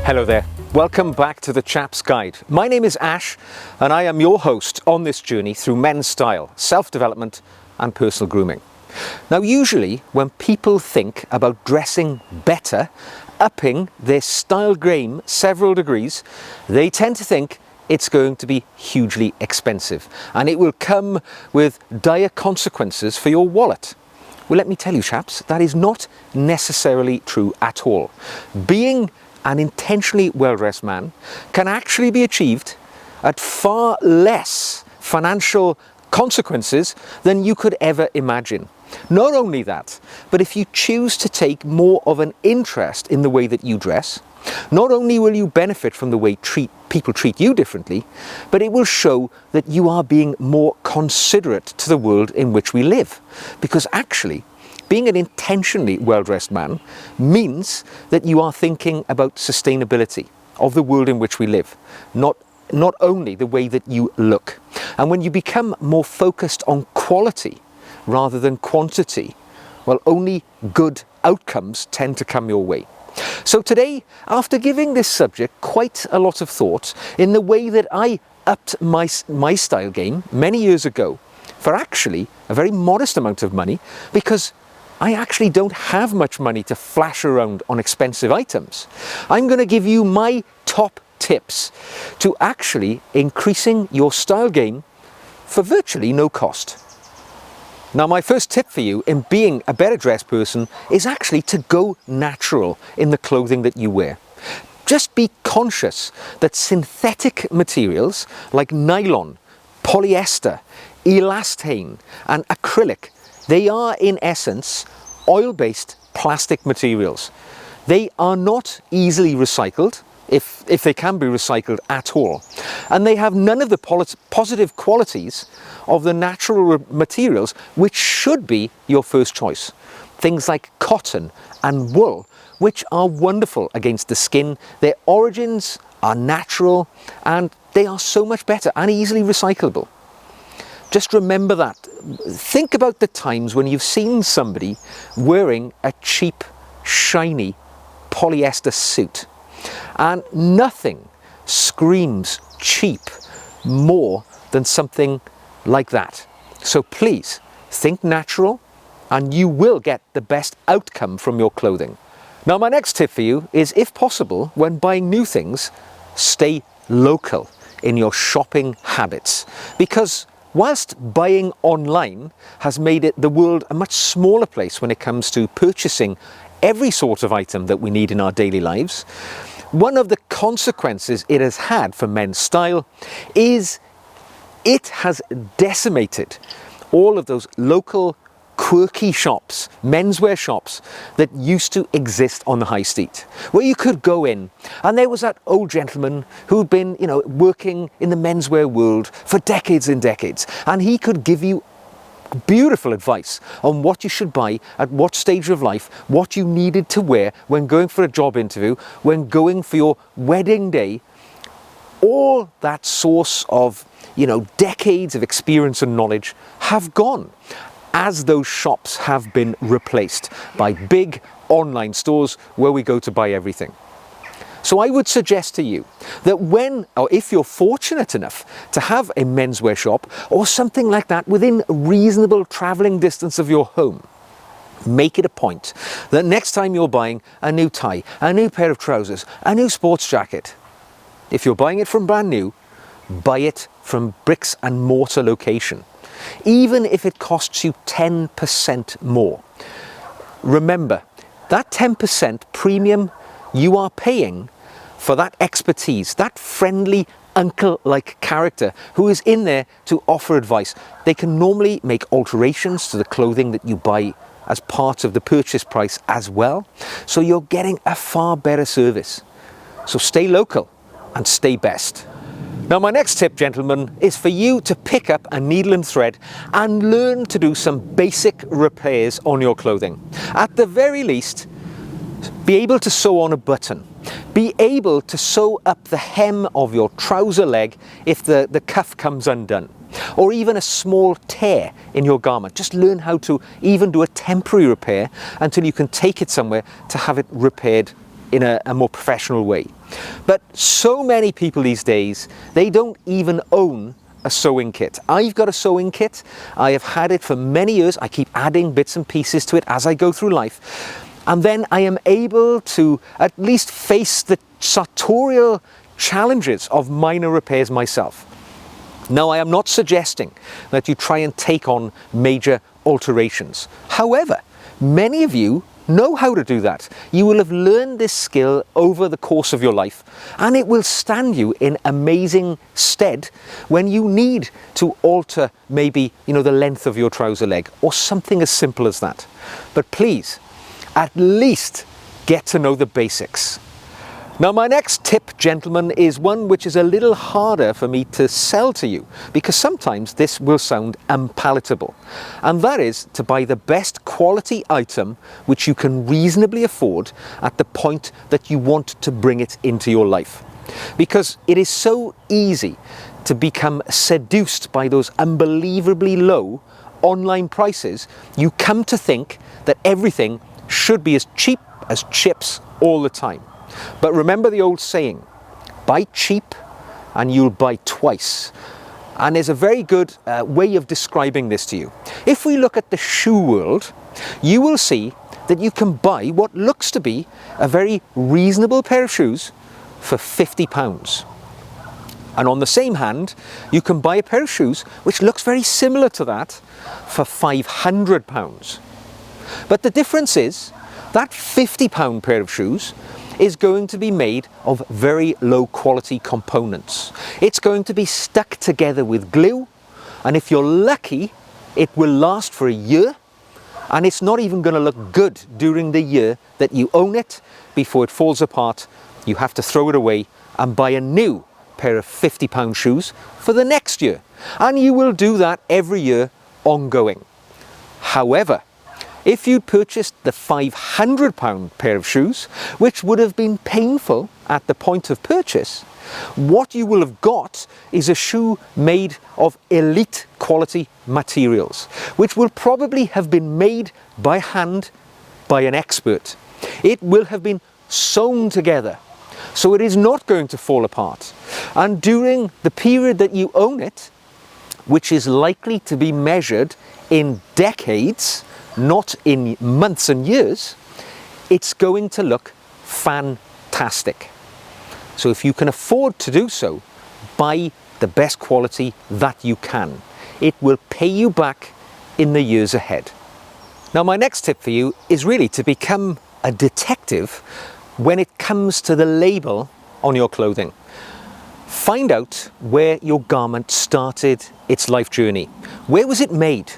Hello there, welcome back to the Chap's Guide. My name is Ash and I am your host on this journey through men's style, self-development and personal grooming. Now usually when people think about dressing better, upping their style game several degrees, they tend to think it's going to be hugely expensive and it will come with dire consequences for your wallet. Well, let me tell you chaps, that is not necessarily true at all. Being an intentionally well-dressed man can actually be achieved at far less financial consequences than you could ever imagine. Not only that, but if you choose to take more of an interest in the way that you dress, not only will you benefit from the way people treat you differently, but it will show that you are being more considerate to the world in which we live. Because actually, being an intentionally well-dressed man means that you are thinking about sustainability of the world in which we live, not only the way that you look. And when you become more focused on quality rather than quantity, well, only good outcomes tend to come your way. So today, after giving this subject quite a lot of thought in the way that I upped my style game many years ago for actually a very modest amount of money, because I actually don't have much money to flash around on expensive items, I'm going to give you my top tips to actually increasing your style game for virtually no cost. Now, my first tip for you in being a better dressed person is actually to go natural in the clothing that you wear. Just be conscious that synthetic materials like nylon, polyester, elastane and acrylic, they are in essence oil-based plastic materials. They are not easily recycled, if they can be recycled at all. And they have none of the positive qualities of the natural materials which should be your first choice. Things like cotton and wool, which are wonderful against the skin. Their origins are natural and they are so much better and easily recyclable. Just remember that. Think about the times when you've seen somebody wearing a cheap, shiny polyester suit. And nothing screams cheap more than something like that. So please, think natural and you will get the best outcome from your clothing. Now my next tip for you is, if possible, when buying new things, stay local in your shopping habits. Because whilst buying online has made the world a much smaller place when it comes to purchasing every sort of item that we need in our daily lives, one of the consequences it has had for men's style is it has decimated all of those local quirky shops, menswear shops that used to exist on the high street, where you could go in and there was that old gentleman who'd been, working in the menswear world for decades and decades, and he could give you beautiful advice on what you should buy at what stage of life, what you needed to wear when going for a job interview, when going for your wedding day. All that source of, decades of experience and knowledge have gone, as those shops have been replaced by big online stores where we go to buy everything. So I would suggest to you that if you're fortunate enough to have a menswear shop or something like that within reasonable traveling distance of your home, make it a point that next time you're buying a new tie, a new pair of trousers, a new sports jacket, if you're buying it from brand new, buy it from bricks and mortar location. Even if it costs you 10% more. Remember, that 10% premium you are paying for that expertise, that friendly uncle-like character who is in there to offer advice. They can normally make alterations to the clothing that you buy as part of the purchase price as well. So you're getting a far better service. So stay local and stay best. Now my next tip, gentlemen, is for you to pick up a needle and thread and learn to do some basic repairs on your clothing. At the very least, be able to sew on a button. Be able to sew up the hem of your trouser leg if the cuff comes undone. Or even a small tear in your garment. Just learn how to even do a temporary repair until you can take it somewhere to have it repaired in a more professional way. But so many people these days, they don't even own a sewing kit. I've got a sewing kit. I have had it for many years. I keep adding bits and pieces to it as I go through life. And then I am able to at least face the sartorial challenges of minor repairs myself. Now, I am not suggesting that you try and take on major alterations. However, many of you know how to do that. You will have learned this skill over the course of your life, and it will stand you in amazing stead when you need to alter maybe, the length of your trouser leg or something as simple as that. But please, at least get to know the basics. Now, my next tip, gentlemen, is one which is a little harder for me to sell to you because sometimes this will sound unpalatable. And that is to buy the best quality item which you can reasonably afford at the point that you want to bring it into your life. Because it is so easy to become seduced by those unbelievably low online prices. You come to think that everything should be as cheap as chips all the time. But remember the old saying, buy cheap and you'll buy twice. And there's a very good way of describing this to you. If we look at the shoe world, you will see that you can buy what looks to be a very reasonable pair of shoes for £50. And on the same hand, you can buy a pair of shoes which looks very similar to that for £500. But the difference is that £50 pair of shoes is going to be made of very low quality components. It's going to be stuck together with glue, and if you're lucky, it will last for a year, and it's not even going to look good during the year that you own it. Before it falls apart, you have to throw it away and buy a new pair of £50 shoes for the next year, and you will do that every year ongoing. However, if you purchased the £500 pair of shoes, which would have been painful at the point of purchase, what you will have got is a shoe made of elite quality materials, which will probably have been made by hand by an expert. It will have been sewn together, so it is not going to fall apart. And during the period that you own it, which is likely to be measured in decades, not in months and years, it's going to look fantastic. So if you can afford to do so, buy the best quality that you can. It will pay you back in the years ahead. Now, my next tip for you is really to become a detective when it comes to the label on your clothing. Find out where your garment started its life journey. Where was it made?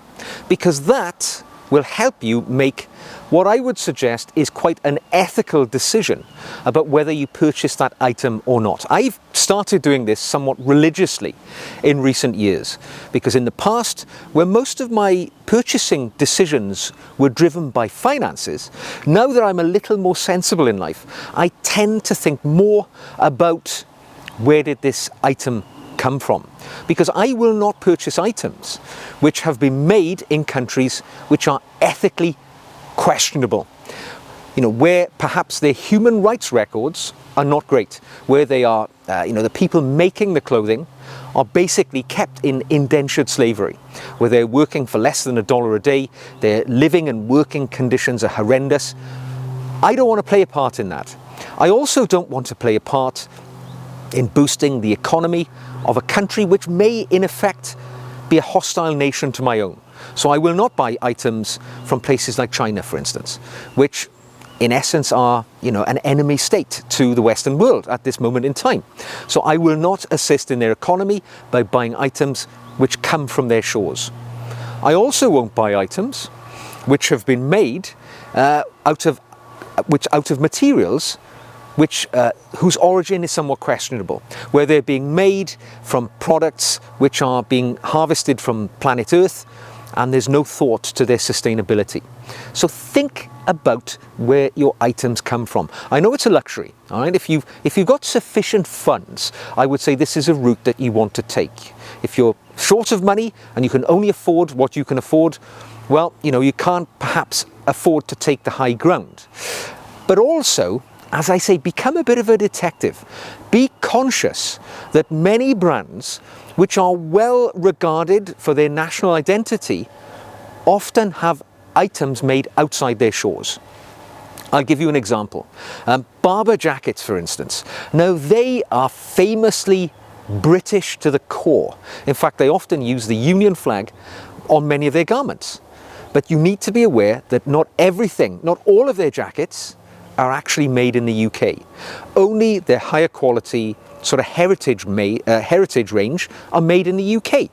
Because that will help you make what I would suggest is quite an ethical decision about whether you purchase that item or not. I've started doing this somewhat religiously in recent years, because in the past, where most of my purchasing decisions were driven by finances, now that I'm a little more sensible in life, I tend to think more about where did this item come from, because I will not purchase items which have been made in countries which are ethically questionable, where perhaps their human rights records are not great, where they are, the people making the clothing are basically kept in indentured slavery, where they're working for less than $1 a day, their living and working conditions are horrendous. I don't want to play a part in that. I also don't want to play a part in boosting the economy of a country which may in effect be a hostile nation to my own. So I will not buy items from places like China, for instance, which in essence are, an enemy state to the Western world at this moment in time. So I will not assist in their economy by buying items which come from their shores. I also won't buy items which have been made out of materials whose origin is somewhat questionable, where they're being made from products which are being harvested from planet Earth, and there's no thought to their sustainability. So think about where your items come from. I know it's a luxury, all right? If you've got sufficient funds, I would say this is a route that you want to take. If you're short of money and you can only afford what you can afford, well, you can't perhaps afford to take the high ground. But also, as I say, become a bit of a detective. Be conscious that many brands which are well regarded for their national identity often have items made outside their shores. I'll give you an example. Barber jackets, for instance. Now, they are famously British to the core. In fact, they often use the Union flag on many of their garments. But you need to be aware that not all of their jackets are actually made in the UK. Only their higher quality sort of heritage range are made in the UK.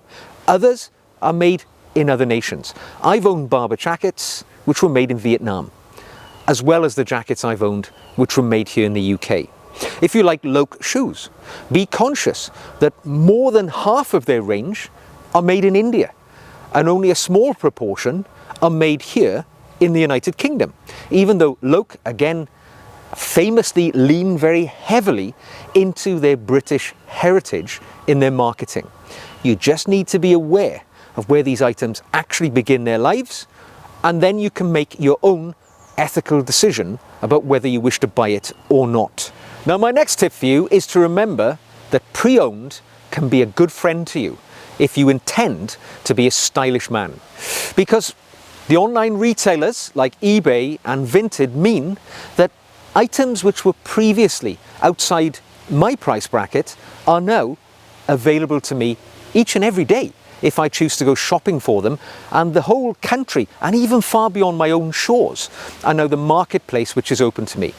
Others are made in other nations. I've owned Barber jackets which were made in Vietnam, as well as the jackets I've owned which were made here in the UK. If you like Loke shoes, be conscious that more than half of their range are made in India, and only a small proportion are made here in the United Kingdom, even though Loke, again, famously lean very heavily into their British heritage in their marketing. You just need to be aware of where these items actually begin their lives, and then you can make your own ethical decision about whether you wish to buy it or not. Now, my next tip for you is to remember that pre-owned can be a good friend to you if you intend to be a stylish man, because the online retailers like eBay and Vinted mean that items which were previously outside my price bracket are now available to me each and every day if I choose to go shopping for them, and the whole country and even far beyond my own shores are now the marketplace which is open to me.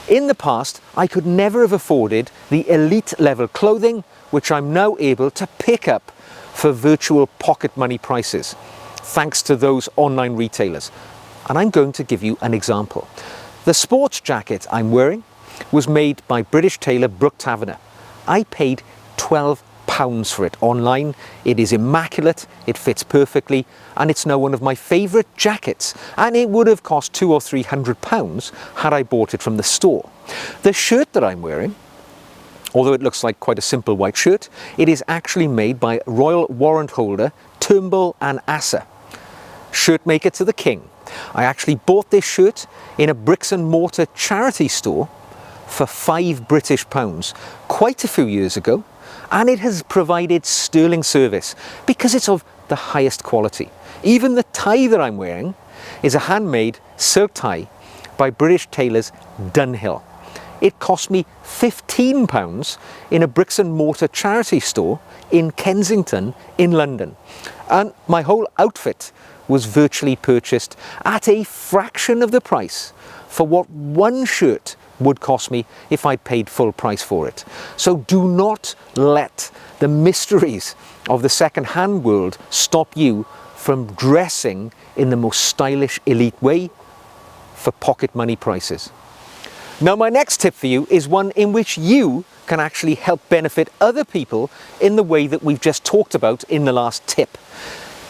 In the past, I could never have afforded the elite level clothing which I'm now able to pick up for virtual pocket money prices, thanks to those online retailers. And I'm going to give you an example. The sports jacket I'm wearing was made by British tailor Brooke Taverner. I paid £12 for it online. It is immaculate, it fits perfectly, and it's now one of my favourite jackets, and it would have cost £200 or £300 had I bought it from the store. The shirt that I'm wearing, although it looks like quite a simple white shirt, it is actually made by Royal Warrant holder Turnbull and Asser, shirt maker to the king. I actually bought this shirt in a bricks and mortar charity store for £5 quite a few years ago, and it has provided sterling service because it's of the highest quality. Even the tie that I'm wearing is a handmade silk tie by British tailors Dunhill. It cost me £15 in a bricks and mortar charity store in Kensington in London, and my whole outfit was virtually purchased at a fraction of the price for what one shirt would cost me if I paid full price for it. So do not let the mysteries of the second-hand world stop you from dressing in the most stylish, elite way for pocket money prices. Now, my next tip for you is one in which you can actually help benefit other people in the way that we've just talked about in the last tip.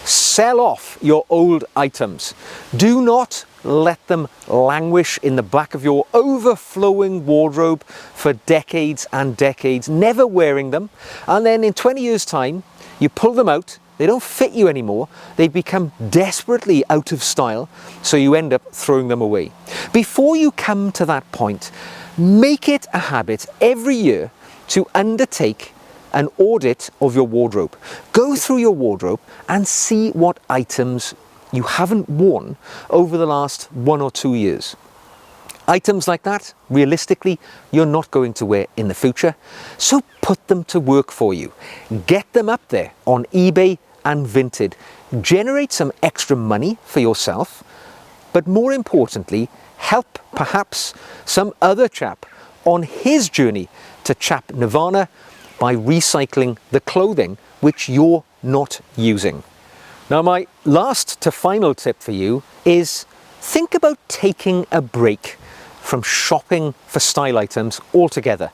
Sell off your old items. Do not let them languish in the back of your overflowing wardrobe for decades and decades, never wearing them, and then in 20 years' time, you pull them out, they don't fit you anymore, they become desperately out of style, so you end up throwing them away. Before you come to that point, make it a habit every year to undertake an audit of your wardrobe. Go through your wardrobe and see what items you haven't worn over the last 1 or 2 years. Items like that, realistically, you're not going to wear in the future, so put them to work for you. Get them up there on eBay and Vinted. Generate some extra money for yourself, but more importantly, help perhaps some other chap on his journey to Chap Nirvana by recycling the clothing which you're not using. Now, my last to final tip for you is think about taking a break from shopping for style items altogether,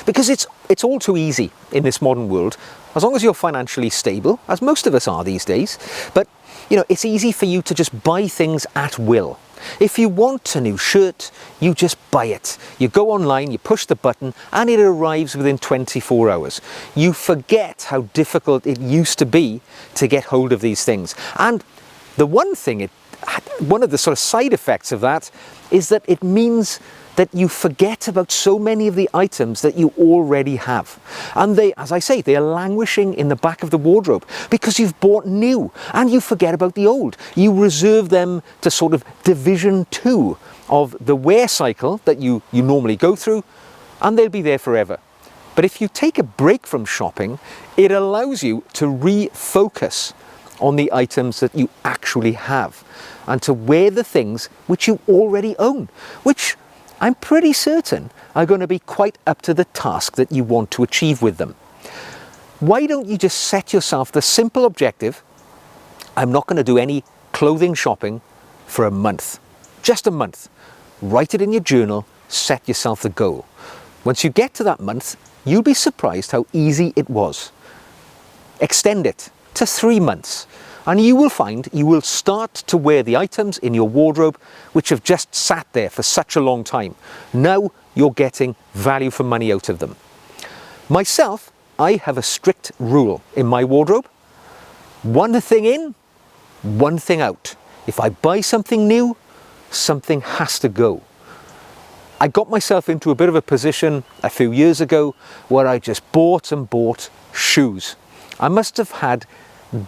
because it's all too easy in this modern world, as long as you're financially stable, as most of us are these days. But you know, it's easy for you to just buy things at will. If you want a new shirt, you just buy it. You go online, you push the button, and it arrives within 24 hours. You forget how difficult it used to be to get hold of these things. And the one of the sort of side effects of that is that it means that you forget about so many of the items that you already have. And they, as I say, they are languishing in the back of the wardrobe because you've bought new and you forget about the old. You reserve them to sort of division 2 of the wear cycle that you normally go through, and they'll be there forever. But if you take a break from shopping, it allows you to refocus on the items that you actually have and to wear the things which you already own, which I'm pretty certain are going to be quite up to the task that you want to achieve with them. Why don't you just set yourself the simple objective, I'm not going to do any clothing shopping for a month, just a month. Write it in your journal, set yourself the goal. Once you get to that month, you'll be surprised how easy it was. Extend it to 3 months. And you will find you will start to wear the items in your wardrobe which have just sat there for such a long time. Now you're getting value for money out of them. Myself, I have a strict rule in my wardrobe. One thing in, one thing out. If I buy something new, something has to go. I got myself into a bit of a position a few years ago where I just bought and bought shoes. I must have had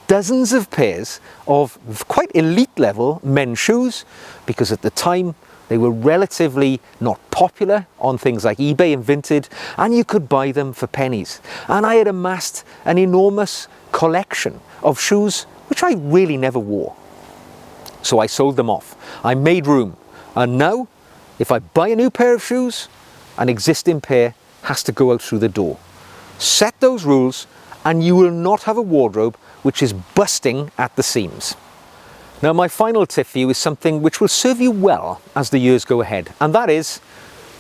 dozens of pairs of quite elite level men's shoes because at the time they were relatively not popular on things like eBay and Vinted, and you could buy them for pennies. And I had amassed an enormous collection of shoes which I really never wore. So I sold them off. I made room. And now, if I buy a new pair of shoes, an existing pair has to go out through the door. Set those rules and you will not have a wardrobe which is busting at the seams. Now, my final tip for you is something which will serve you well as the years go ahead, and that is,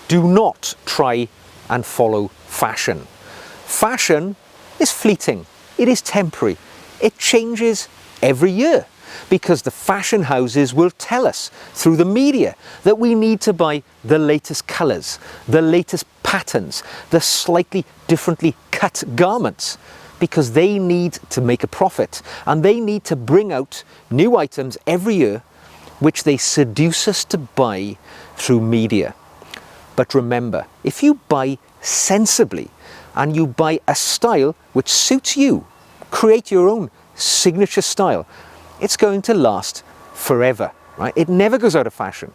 do not try and follow fashion. Fashion is fleeting, it is temporary, it changes every year because the fashion houses will tell us through the media that we need to buy the latest colours, the latest patterns, the slightly differently cut garments, because they need to make a profit and they need to bring out new items every year which they seduce us to buy through media. But remember, if you buy sensibly and you buy a style which suits you, create your own signature style, it's going to last forever, right? It never goes out of fashion.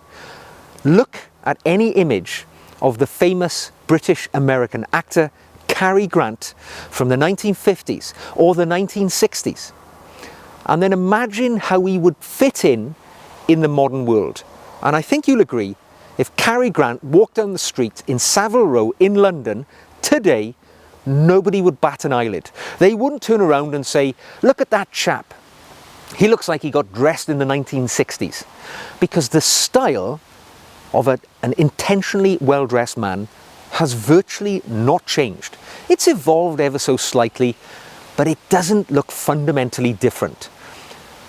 Look at any image of the famous British-American actor Cary Grant from the 1950s or the 1960s, and then imagine how he would fit in the modern world. And I think you'll agree, if Cary Grant walked down the street in Savile Row in London today, nobody would bat an eyelid. They wouldn't turn around and say, look at that chap, he looks like he got dressed in the 1960s. Because the style of an intentionally well-dressed man has virtually not changed. It's evolved ever so slightly, but it doesn't look fundamentally different.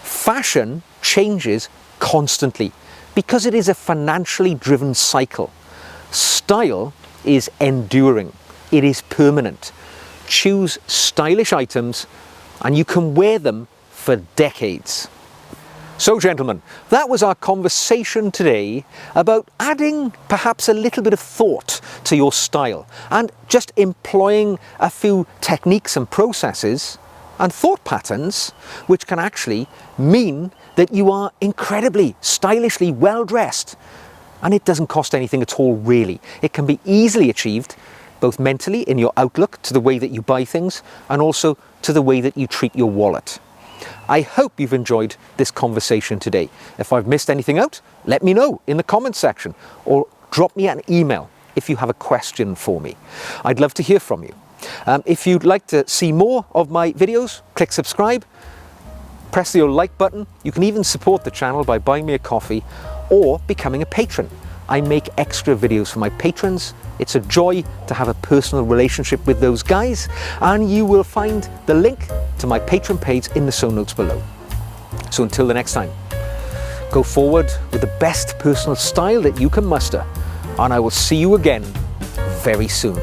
Fashion changes constantly because it is a financially driven cycle. Style is enduring, it is permanent. Choose stylish items and you can wear them for decades. So gentlemen, that was our conversation today about adding perhaps a little bit of thought to your style and just employing a few techniques and processes and thought patterns which can actually mean that you are incredibly stylishly well dressed, and it doesn't cost anything at all really. It can be easily achieved both mentally in your outlook to the way that you buy things and also to the way that you treat your wallet. I hope you've enjoyed this conversation today. If I've missed anything out, let me know in the comments section or drop me an email if you have a question for me. I'd love to hear from you. If you'd like to see more of my videos, click subscribe, press the like button. You can even support the channel by buying me a coffee or becoming a patron. I make extra videos for my patrons. It's a joy to have a personal relationship with those guys, and you will find the link to my Patreon page in the show notes below. So until the next time, go forward with the best personal style that you can muster, and I will see you again very soon.